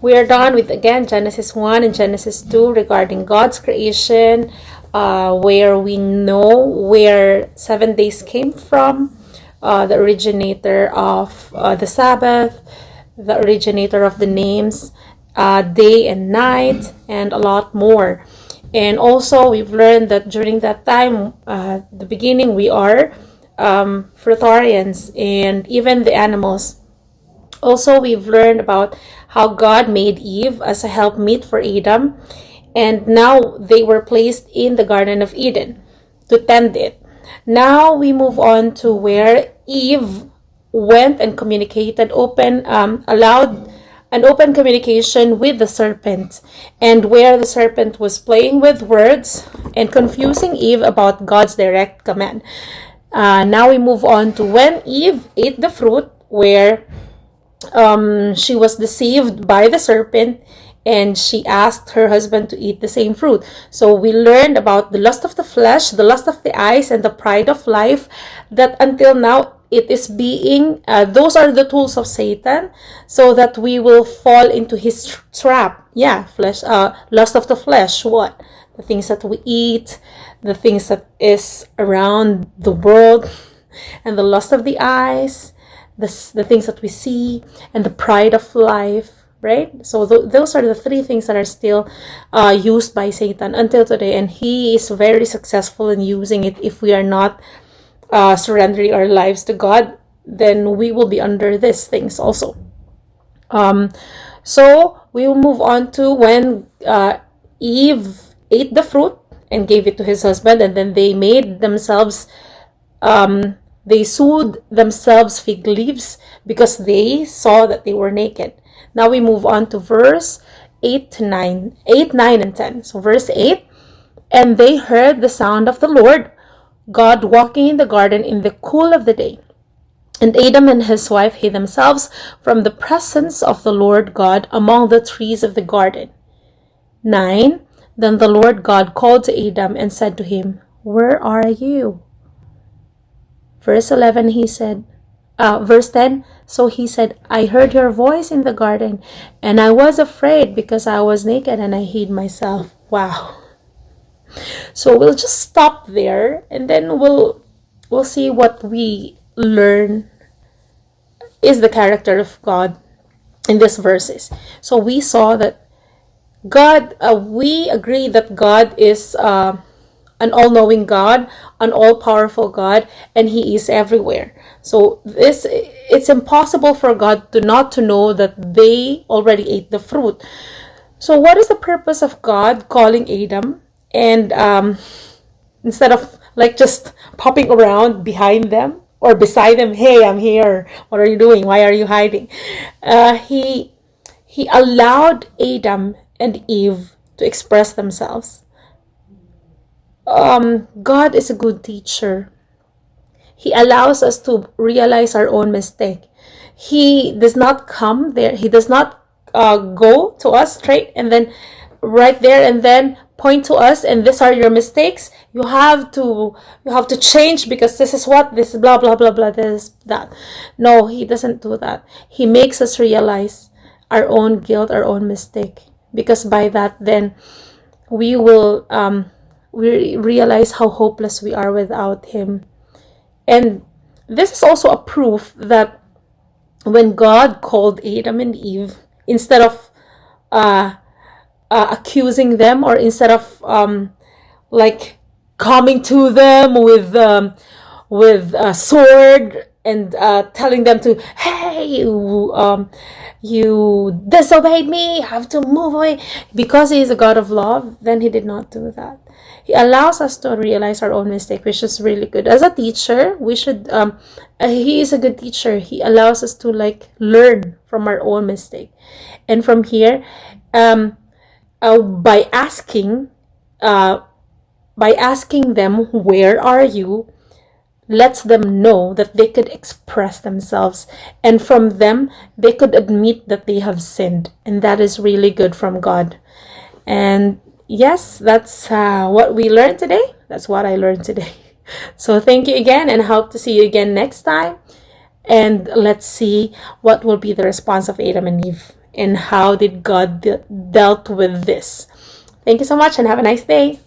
We are done with, again, Genesis 1 and Genesis 2 regarding God's creation, where we know where 7 days came from, the originator of the Sabbath, the originator of the names, day and night, and a lot more. And also, we've learned that during that time, the beginning, we are fruitarians, and even the animals. Also, we've learned about how God made Eve as a helpmeet for Adam, and now they were placed in the Garden of Eden to tend it. Now we move on to where Eve went and communicated allowed an open communication with the serpent, and where the serpent was playing with words and confusing Eve about God's direct command. Now we move on to when Eve ate the fruit, where she was deceived by the serpent, and she asked her husband to eat the same fruit. So we learned about the lust of the flesh, the lust of the eyes, and the pride of life, that until now it is being, those are the tools of Satan, so that we will fall into his trap. Yeah, flesh, lust of the flesh, what? The things that we eat, the things that is around the world, and the lust of the eyes, the things that we see, and the pride of life, right? So those are the three things that are still used by Satan until today, and he is very successful in using it. If we are not surrendering our lives to God, then we will be under these things also. So we will move on to when Eve ate the fruit and gave it to his husband, and then they made themselves they sewed themselves fig leaves because they saw that they were naked. Now we move on to verse 8, 9, and 10. So verse 8, and they heard the sound of the Lord God walking in the garden in the cool of the day. And Adam and his wife hid themselves from the presence of the Lord God among the trees of the garden. 9, then the Lord God called to Adam and said to him, where are you? Verse 11, verse 10, so he said, I heard your voice in the garden, and I was afraid because I was naked and I hid myself. Wow. So we'll just stop there, and then we'll see what we learn is the character of God in these verses. So we saw that God, we agree that God is an all-knowing God, an all-powerful God, and he is everywhere. So it's impossible for God not to know that they already ate the fruit. So what is the purpose of God calling Adam, and instead of like just popping around behind them or beside them, hey, I'm here, what are you doing, why are you hiding? He allowed Adam and Eve to express themselves. God is a good teacher. He allows us to realize our own mistake. He does not come there. He does not go to us straight and then right there and then point to us and these are your mistakes. You have to change because this is blah blah blah blah, this that. No, he doesn't do that. He makes us realize our own guilt, our own mistake, because by that then we will we realize how hopeless we are without him. And this is also a proof that when God called Adam and Eve, instead of accusing them, or instead of like coming to them with a sword and telling them to, hey, you disobeyed me, you have to move away, because he is a God of love, then he did not do that. He allows us to realize our own mistake, which is really good. As a teacher, we should he is a good teacher. He allows us to like learn from our own mistake. And from here, by asking them, where are you, lets them know that they could express themselves, and from them they could admit that they have sinned, and that is really good from God. And yes, that's what we learned today. That's what I learned today. So thank you again, and hope to see you again next time. And let's see what will be the response of Adam and Eve and how did God dealt with this. Thank you so much and have a nice day.